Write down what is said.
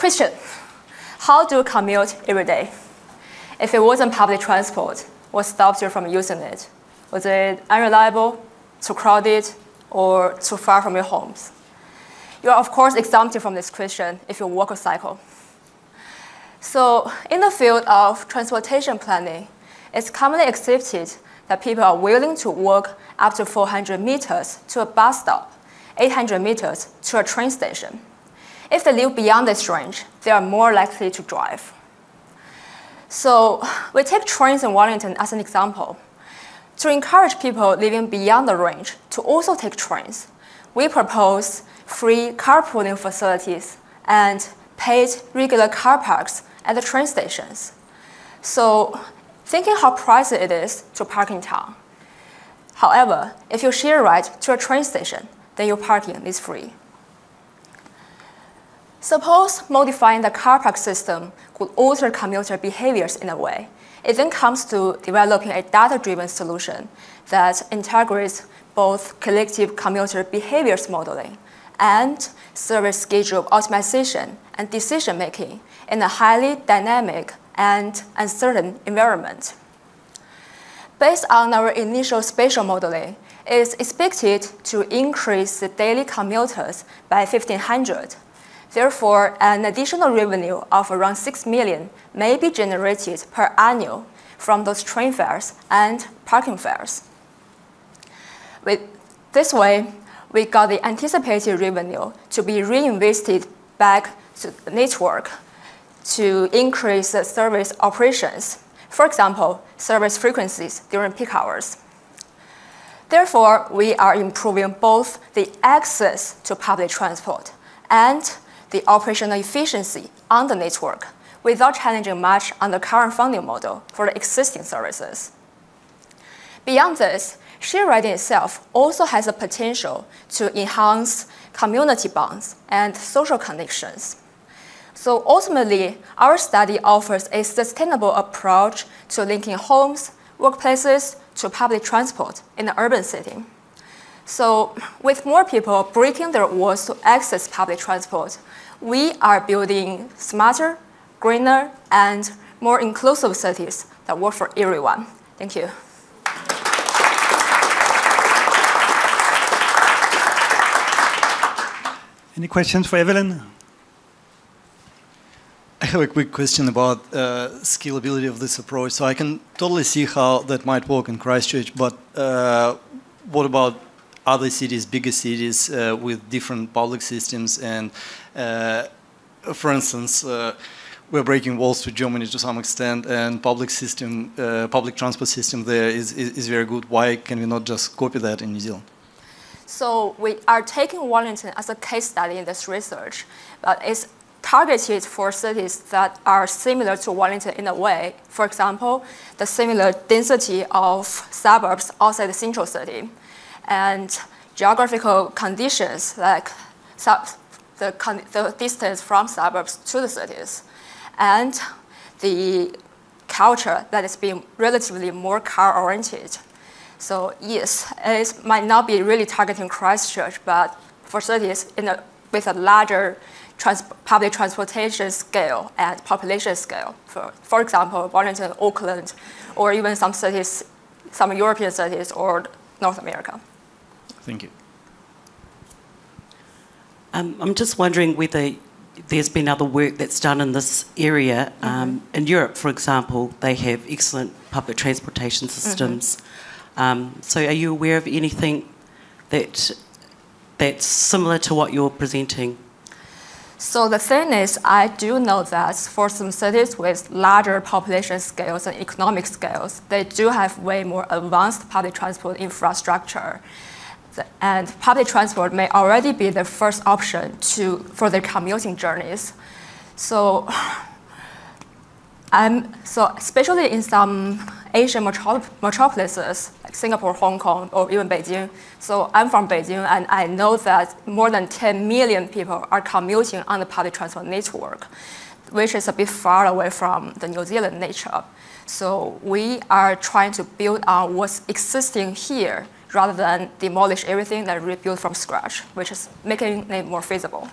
Question: how do you commute every day? If it wasn't public transport, what stops you from using it? Was it unreliable, too crowded, or too far from your homes? You are, of course, exempted from this question if you walk or cycle. So in the field of transportation planning, it's commonly accepted that people are willing to walk up to 400 meters to a bus stop, 800 meters to a train station. If they live beyond this range, they are more likely to drive. So we take trains in Wellington as an example. To encourage people living beyond the range to also take trains, we propose free carpooling facilities and paid regular car parks at the train stations. So thinking how pricey it is to park in town. However, if you share a ride to a train station, then your parking is free. Suppose modifying the car park system could alter commuter behaviors in a way. It then comes to developing a data-driven solution that integrates both collective commuter behaviors modeling and service schedule optimization and decision-making in a highly dynamic and uncertain environment. Based on our initial spatial modeling, it is expected to increase the daily commuters by 1,500. Therefore, an additional revenue of around 6 million may be generated per annum from those train fares and parking fares. With this way, we got the anticipated revenue to be reinvested back to the network to increase the service operations. For example, service frequencies during peak hours. Therefore, we are improving both the access to public transport and the operational efficiency on the network without challenging much on the current funding model for the existing services. Beyond this, share riding itself also has the potential to enhance community bonds and social connections. So ultimately, our study offers a sustainable approach to linking homes, workplaces, to public transport in the urban setting. So with more people breaking their walls to access public transport, we are building smarter, greener, and more inclusive cities that work for everyone. Thank you. Any questions for Evelyn? I have a quick question about scalability of this approach. So I can totally see how that might work in Christchurch, but what about other cities, bigger cities with different public systems? And for instance, we're breaking walls to Germany to some extent, and public transport system there is very good. Why can we not just copy that in New Zealand? So we are taking Wellington as a case study in this research, but it's targeted for cities that are similar to Wellington in a way. For example, the similar density of suburbs outside the central city, and geographical conditions like the distance from suburbs to the cities, and the culture that is being relatively more car-oriented. So yes, it might not be really targeting Christchurch, but for cities with a larger public transportation scale and population scale. For example, Wellington, Auckland, or even some cities, some European cities or North America. Thank you. I'm just wondering whether there's been other work that's done in this area. In Europe, for example, they have excellent public transportation systems. So are you aware of anything that's similar to what you're presenting? So the thing is, I do know that for some cities with larger population scales and economic scales, they do have way more advanced public transport infrastructure. And public transport may already be the first option for their commuting journeys. So especially in some Asian metropolises, like Singapore, Hong Kong, or even Beijing. So I'm from Beijing, and I know that more than 10 million people are commuting on the public transport network, which is a bit far away from the New Zealand nature. So we are trying to build on what's existing here rather than demolish everything and rebuild from scratch, which is making it more feasible.